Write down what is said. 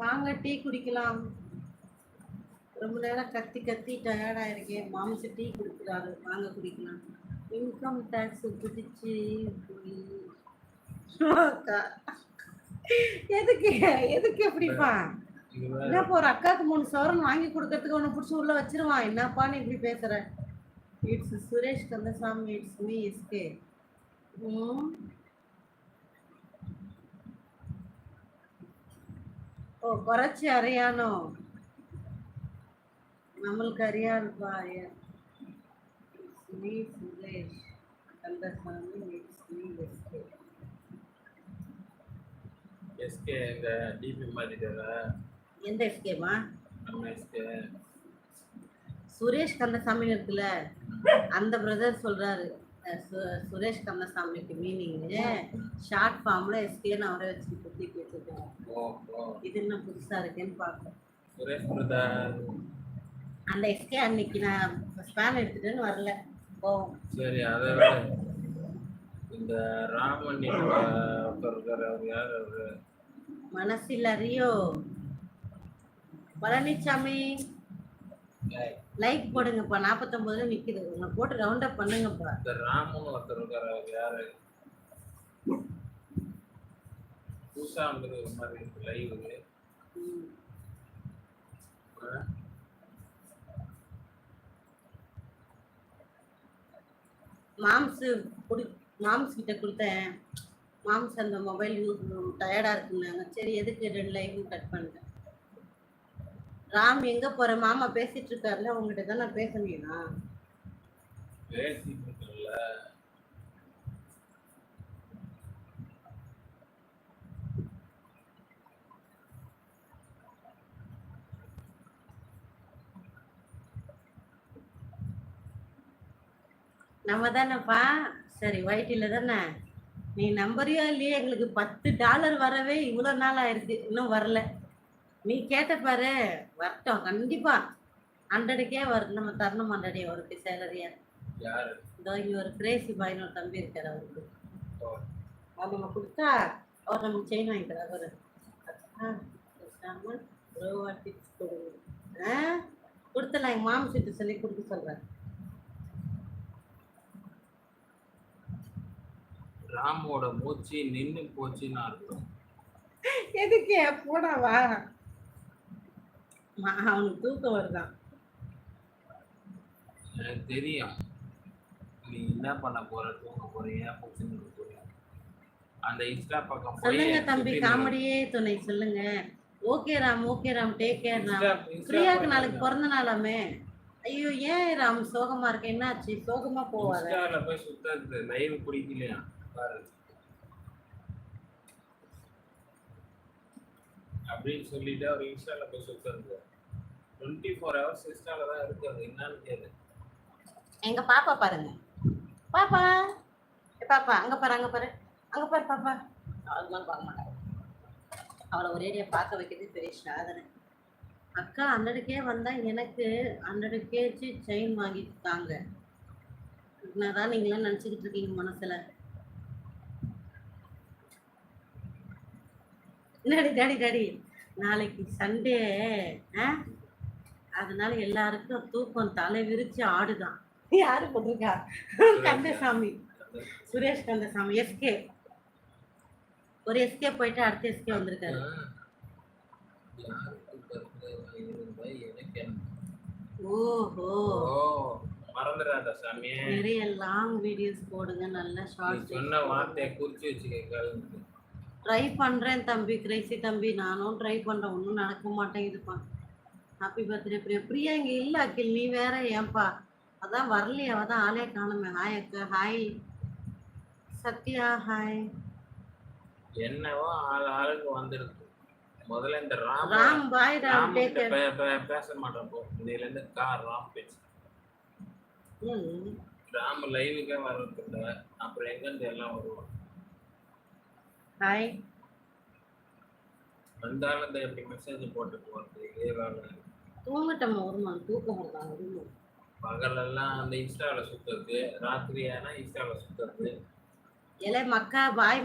வாங்க டீ குடிக்கலாம். ரொம்ப நேரம் கத்தி கத்தி டயர்ட் ஆயிருக்கேன். மாமிசு டீ குடிக்கிறாரு, வாங்க குடிக்கலாம். இன்கம் டேக்ஸ் பிடிச்சி எதுக்கு எதுக்கு எப்படிப்பா? என்னப்பா ஒரு அக்காவுக்கு 3 சவரன் வாங்கி கொடுக்கறதுக்கு ஒன்று பிடிச்சி உள்ள வச்சிருவான். என்னப்பா நீ இப்படி பேசுற? It's Suresh Kandasamy, it's me SK. ஓ കുറച്ച് അറിയാനോ? നമ്മൾക്ക് അറിയാൻപാ. It's me Suresh Kandasamy, it's me SK. SK இந்த டிபி மாத்திட்டல. எந்த எஸ்கேமா? நம்ம எஸ்கே சுரேஷ் கந்தசாமி இருக்குல்ல, அந்த பிரதர் சொல்றாரு சுரேஷ் கந்தசாமிக்கு மீனிங் ஷார்ட் ஃபார்ம்ல எஸ்கேன்னு அவரே வச்சு குத்தி வச்சிருக்கேன். இது என்ன புதுசா இருக்கேன்னு பார்ப்போம். சுரேஷ் பிரதர் அந்த எஸ்கே அன்னைக்கு நான் ஸ்பேன் எடுத்துட்டேன்னு வரல. போவோம். சரி, அதை இந்த ராமன் இருக்காரு, அவர் யார்? அவரு மனசில் அறியோ பழனிசாமி. லைக் போடுங்கப்பா. 49 நிக்குது. உங்களை போட்டு ரவுண்ட் அப் பண்ணுங்கப்பா. இந்த ராமன் ஒருத்தர் இருக்காரு, அவர் யாரு? புதுசா வந்தது ஒரு மாதிரி இருக்கு லைவ். மாம்ஸ் கிட்ட கொடுத்தேன். மாம்ஸ் அந்த மொபைல் யூஸ் டயர்டா இருக்குன்னாங்க. சரி எதுக்கு 2 லைவ் கட் பண்ணிட்டேன். ராம் எங்க போற? மாமா பேசிட்டு இருக்காருல்ல, உங்ககிட்ட தான் நான் பேசணும்னா பேசிட்டு இருக்கல. நம்ம தானேப்பா. சரி ஒயிட்டில தானே. நீ நம்பரையோ இல்லையே, எங்களுக்கு $10 வரவே இவ்வளோ நாள் ஆயிருக்கு, இன்னும் வரல. நீ கேட்ட பாரு, வரட்டும் கண்டிப்பா. 100K வருது. நம்ம தரணும் 100 அவருக்கு சேலரியா. இதோ இங்க ஒரு கிரேசி பாய்னு ஒரு தம்பி இருக்காரு, அவருக்கு அது நம்ம கொடுத்தா அவர் நமக்கு செயின் வாங்கி தராரு. கொடுத்தலாம். எங்க மாமா சீட்டு சொல்லி கொடுக்க சொல்றேன். ராமோட மூச்சு நின்னு போச்சுன்னு அர்த்தம். எதுக்கு போடாவா? அவனுக்கு தூக்கம் வருதான். எனக்கு தெரியும் நீ என்ன பண்ண போற, தூங்க போறீங்க, போச்சுன்னு போறீங்க. அந்த இன்ஸ்டா பக்கம் சொல்லுங்க தம்பி, காமெடியே துணை சொல்லுங்க. Okay Ram, okay Ram, take care Ram. பிரியாக்கு நாளைக்கு பிறந்த நாளாமே. ஐயோ ஏன் ராம் சோகமா இருக்க? என்னாச்சு? சோகமா போவாத. இன்ஸ்டால போய் சுத்தாது, லைவ் பிடிக்கலையா பாரு அப்படின்னு சொல்லிட்டு அவர் இன்ஸ்டால போய் சுத்தாது. 24 hours இன்ஸ்டால தான் இருக்கு. அது என்னன்னு கேளு. எங்க பாப்பா பாருங்க. பாப்பா பாப்பா அங்க பாரு, அங்க பாரு, அங்க பாரு பாப்பா. அதெல்லாம் பார்க்க மாட்டாங்க. அவளை ஒரேடியா பார்க்க வைக்கிறது பெரிய சாதனை. அக்கா 100K வந்தா எனக்கு 100K செயின் வாங்கி தாங்க. என்னதான் நீங்களாம் நினச்சிக்கிட்டு இருக்கீங்க மனசுல? டாடி டாடி டாடி நாளைக்கு சண்டே, அதனால எல்லாருக்கும் தூக்கம் தலை விரிச்சு ஆடுதான். யாரு போட்டிருக்கா? கந்தசாமி, சுரேஷ் கந்தசாமி. எஸ்கே ஒரு எஸ்கே போயிட்டு அடுத்த எஸ்கே வந்திருக்காரு. ஓஹோ மறந்துடாத சாமி. நிறைய லாங் வீடியோஸ் போடுங்க, நல்ல ஷார்ட்ஸ். சொன்ன வார்த்தையை குறிச்சு வச்சுக்க. ட்ரை பண்றேன் தம்பி, கிரேசி தம்பி. நானும் ட்ரை பண்றேன், ஒன்றும் நடக்க மாட்டேங்குதுப்பா. Happy birthday Priya. பிரியா இங்க இல்ல அக்கில், நீ வேற ஏன்பா? அதான் வரலையே, அவதான் ஆளே காணுமே. ஹாய் அக்கா. ஹாய் சத்யா. ஹாய். என்னவோ ஆளுக்கு வந்துருக்கு. முதல்ல இந்த ராம் பாய் ராம் பேச மாட்டேன் போ. இதுல இருந்து ராம் பேசு. ராம் லைவுக்கே வர்றது இல்லை, அப்புறம் எங்க இருந்து எல்லாம் வருவோம். ஹாய். வந்தாலும் இந்த எப்படி மெசேஜ் போட்டு போறது, இதே வேலை. தூங்கட்டும், ஒரு மணி தூக்கம் வருவாங்க. பகலெல்லாம் அந்த இன்ஸ்டாவில் சுற்றுறது, ராத்திரி ஆனால் இன்ஸ்டாவில் சுற்றுறது. மக்கா பாய்.